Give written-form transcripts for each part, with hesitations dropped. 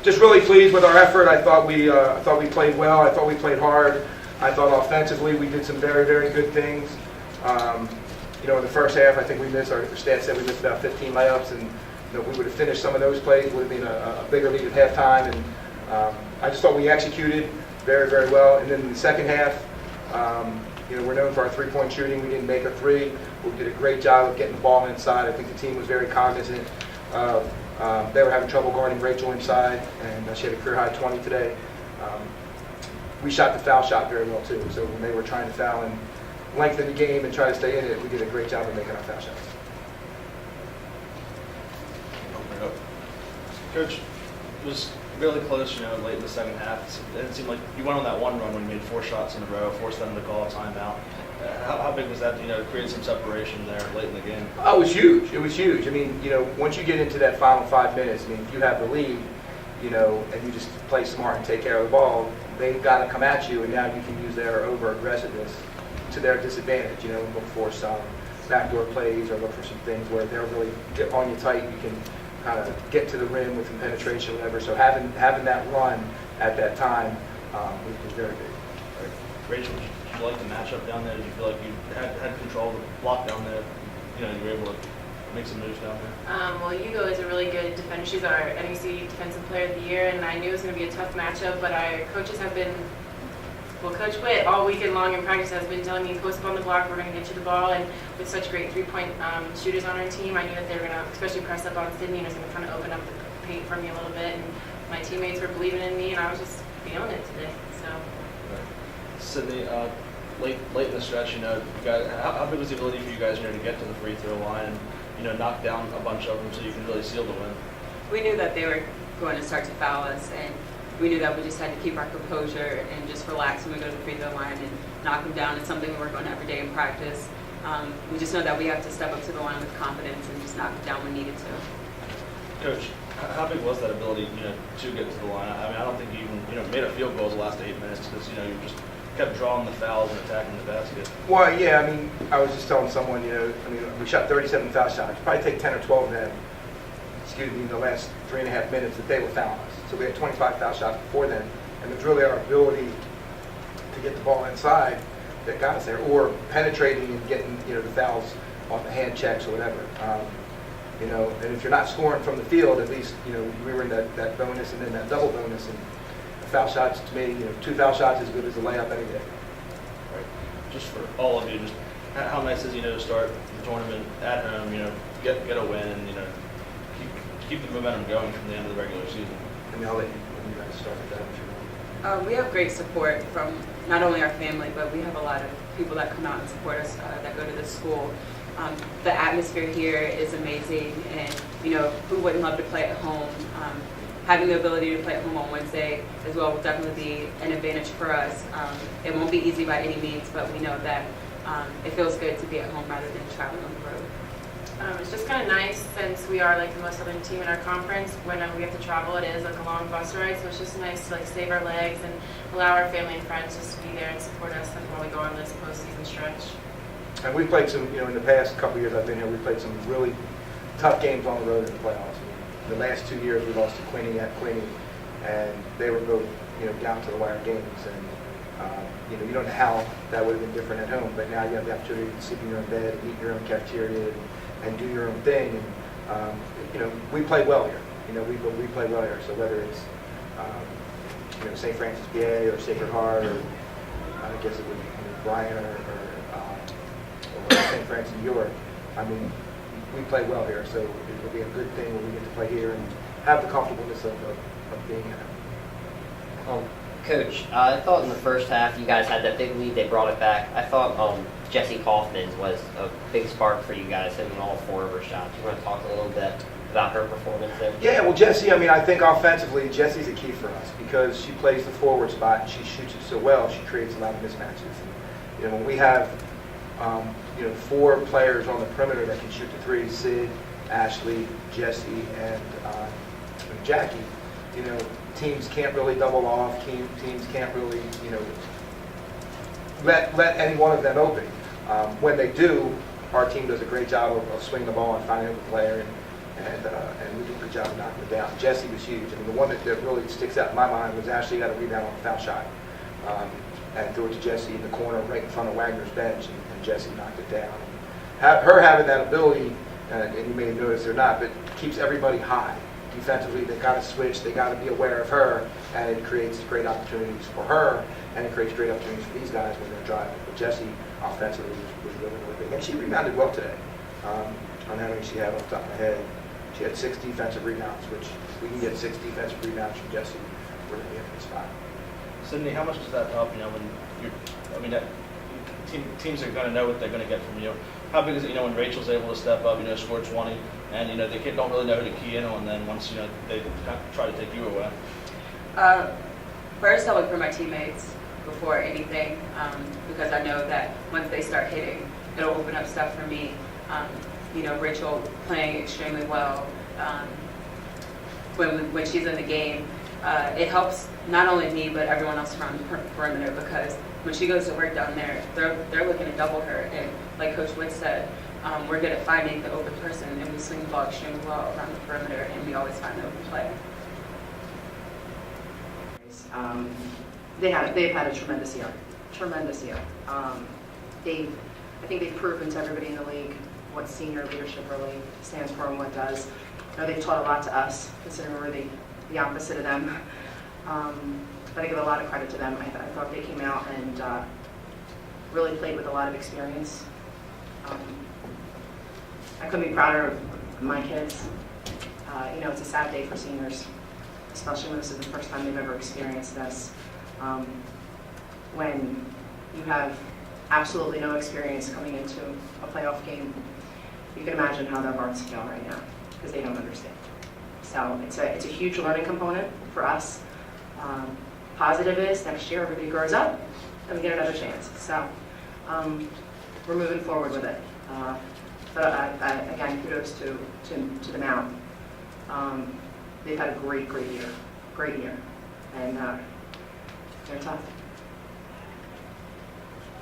Just really pleased with our effort. I thought we played well. I thought we played hard. I thought offensively we did some very, very good things. In the first half, I think we missed, our stats said we missed about 15 layups, and if we would have finished some of those plays, would have been a bigger lead at halftime. And I just thought we executed very, very well. And then in the second half, we're known for our three-point shooting. We didn't make a three. We did a great job of getting the ball inside. I think the team was very cognizant of they were having trouble guarding Rachel inside, and she had a career-high 20 today. We shot the foul shot very well, too. So when they were trying to foul and lengthen the game and try to stay in it, we did a great job of making our foul shots. Coach, it was really close, late in the second half. It seemed like you went on that one run when you made 4 shots in a row, forced them to call a timeout. How big was that to, create some separation there late in the game? Oh, it was huge. It was huge. I mean, once you get into that final 5 minutes, if you have the lead, and you just play smart and take care of the ball, they've got to come at you, and now you can use their over-aggressiveness to their disadvantage, and look for some backdoor plays or look for some things where they'll really get on you tight. You can kind of get to the rim with some penetration, whatever. So having that run at that time was very big. Rachel, did you like the matchup down there? Did you feel like you had control of the block down there? You were able to make some moves down there? Well, Hugo is a really good defender. She's our NEC Defensive Player of the Year, and I knew it was going to be a tough matchup, but our coaches have been, Coach Witt all weekend long in practice has been telling me, post up on the block, we're going to get you the ball, and with such great three-point shooters on our team, I knew that they were going to, especially press up on Sydney, and it was going to kind of open up the paint for me a little bit, and my teammates were believing in me, and I was just feeling it today. So. Sydney, late in the stretch, you guys, how big was the ability for you guys, to get to the free throw line and knock down a bunch of them so you can really seal the win? We knew that they were going to start to foul us, and we knew that we just had to keep our composure and just relax when we go to the free throw line and knock them down. It's something we work on every day in practice. We just know that we have to step up to the line with confidence and just knock it down when needed to. Coach, how big was that ability, to get to the line? I mean, I don't think you even, made a field goal the last 8 minutes because, you just kept drawing the fouls and attacking the basket. Well, yeah, I was just telling someone, we shot 37 foul shots. Probably take 10 or 12 of them, in the last 3.5 minutes that they were fouling us. So we had 25 foul shots before then, and it's really our ability to get the ball inside that got us there, or penetrating and getting, the fouls on the hand checks or whatever. And if you're not scoring from the field, at least, we were in that bonus and then that double bonus, and foul shots to me, 2 foul shots is as good as a layup any day. Right. Just for all of you, just how nice is to start the tournament at home, get a win, and keep the momentum going from the end of the regular season. And I'll let you guys start with that if you want. We have great support from not only our family, but we have a lot of people that come out and support us that go to this school. The atmosphere here is amazing, and who wouldn't love to play at home? Having the ability to play at home on Wednesday as well will definitely be an advantage for us. It won't be easy by any means, but we know that it feels good to be at home rather than traveling on the road. It's just kind of nice since we are the most southern team in our conference. When we have to travel, it is a long bus ride, so it's just nice to save our legs and allow our family and friends just to be there and support us while we go on this postseason stretch. And we've played some, in the past couple of years I've been here, we've played some really tough games on the road in the playoffs. The last 2 years we lost to Quinny at Quinny, and they were both, down to the wire games. And, you don't know how that would have been different at home, but now you have the opportunity to sleep in your own bed and eat in your own cafeteria and do your own thing. And, we play well here. We play well here. So whether it's, St. Francis, PA, or Sacred Heart, or I guess it would be Bryan or St. Francis, New York, we play well here, so it'll be a good thing when we get to play here and have the comfortableness of being here. Coach, I thought in the first half you guys had that big lead, they brought it back. I thought Jessie Kaufman was a big spark for you guys, hitting all 4 of her shots. You want to talk a little bit about her performance there? Yeah, well, Jessie, I think offensively, Jessie's a key for us because she plays the forward spot and she shoots it so well, she creates a lot of mismatches. And, when we have 4 players on the perimeter that can shoot the 3, Sid, Ashley, Jessie, and Jackie, teams can't really double off. Teams can't really, let any one of them open. When they do, our team does a great job of swinging the ball and finding the player and we did a good job of knocking it down. Jesse was huge. I mean, the one that really sticks out in my mind was Ashley got a rebound on a foul shot and threw it to Jesse in the corner right in front of Wagner's bench, and Jesse knocked it down. Her having that ability, and you may have noticed or not, but keeps everybody high. Defensively, they got to switch, they got to be aware of her, and it creates great opportunities for her, and it creates great opportunities for these guys when they're driving. But Jessie, offensively, was really, really big. And she rebounded well today. I don't know how many she had off the top of my head. She had 6 defensive rebounds, which if we can get 6 defensive rebounds from Jessie, we're going to be in a good spot. Sydney, how much does that help, when you're, teams are going to know what they're going to get from you. How big is it, when Rachel's able to step up, score 20, and, the kid don't really know who to key in on, and then once, they kind of try to take you away? First, I look for my teammates before anything, because I know that once they start hitting, it'll open up stuff for me. Rachel playing extremely well when she's in the game. It helps not only me, but everyone else around the perimeter, because when she goes to work down there, they're looking to double her. And like Coach Witt said, we're good at finding the open person, and we swing the ball extremely well around the perimeter, and we always find the open player. They've had a tremendous year. I think they've proven to everybody in the league what senior leadership really stands for and what does. They've taught a lot to us, considering we're the opposite of them. But I give a lot of credit to them. I thought they came out and really played with a lot of experience. I couldn't be prouder of my kids. It's a sad day for seniors, especially when this is the first time they've ever experienced this. When you have absolutely no experience coming into a playoff game, you can imagine how their hearts feel right now, because they don't understand. So it's a huge learning component for us. Positive is next year everybody grows up and we get another chance. So we're moving forward with it. But again, kudos to the Mount. They've had a great year, and they're tough.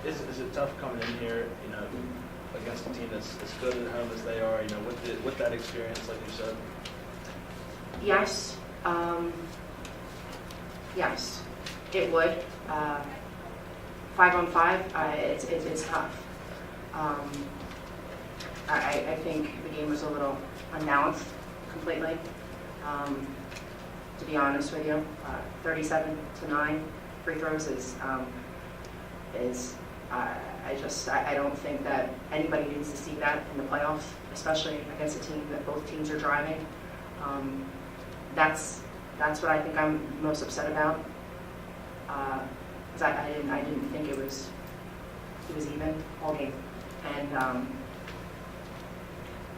Is it tough coming in here, against a team that's as good at home as they are, with that experience, like you said? Yes. Yes, it would. 5-on-5, it's tough. I think the game was a little unbalanced completely. To be honest with you, 37-9 free throws I don't think that anybody needs to see that in the playoffs, especially against a team that both teams are driving. That's what I think I'm most upset about. Because I didn't think it was even all game, and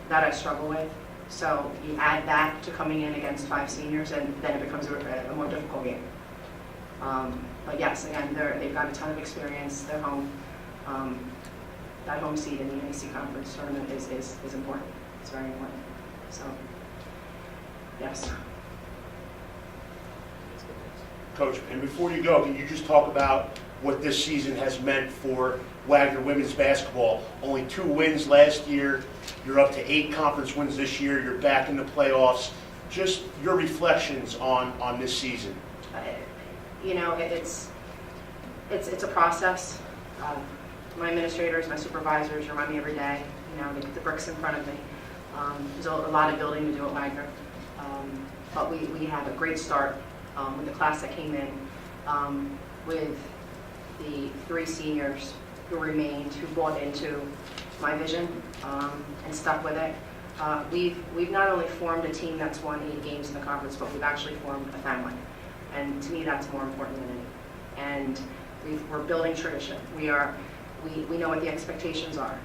that I struggle with. So you add that to coming in against 5 seniors, and then it becomes a more difficult game. But yes, again, they've got a ton of experience. They're home. That home seed in the NEC conference tournament is important. It's very important. So yes. Coach, and before you go, can you just talk about what this season has meant for Wagner women's basketball? Only 2 wins last year. You're up to 8 conference wins this year. You're back in the playoffs. Just your reflections on this season. It's a process. My administrators, my supervisors remind me every day. They put the bricks in front of me. There's a lot of building to do at Wagner, but we had a great start with the class that came in, with the 3 seniors who remained, who bought into my vision and stuck with it. We've not only formed a team that's won 8 games in the conference, but we've actually formed a family. And to me, that's more important than anything. And we're building tradition. We know what the expectations are.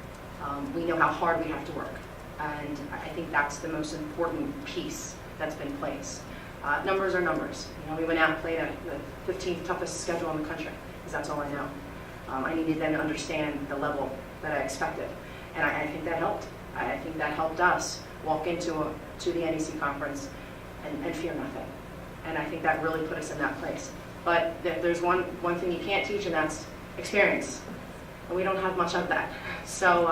We know how hard we have to work. And I think that's the most important piece that's been placed. Numbers are numbers. We went out and played the 15th toughest schedule in the country, because that's all I know. I needed them to understand the level that I expected. And I think that helped. I think that helped us walk into the NEC conference and fear nothing. And I think that really put us in that place. But there's one thing you can't teach, and that's experience. And we don't have much of that. So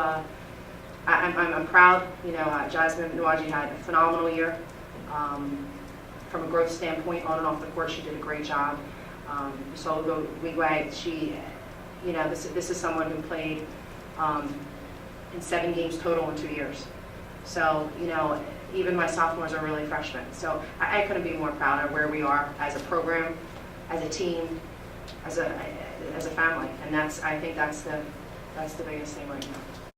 I'm proud. You know, Jasmine Nwaji had a phenomenal year. From a growth standpoint, on and off the court, she did a great job. So Wigwag, she, you know, this is someone who played in 7 games total in 2 years. So, you know, even my sophomores are really freshmen. So I couldn't be more proud of where we are as a program, as a team, as a family. And I think that's the biggest thing right now.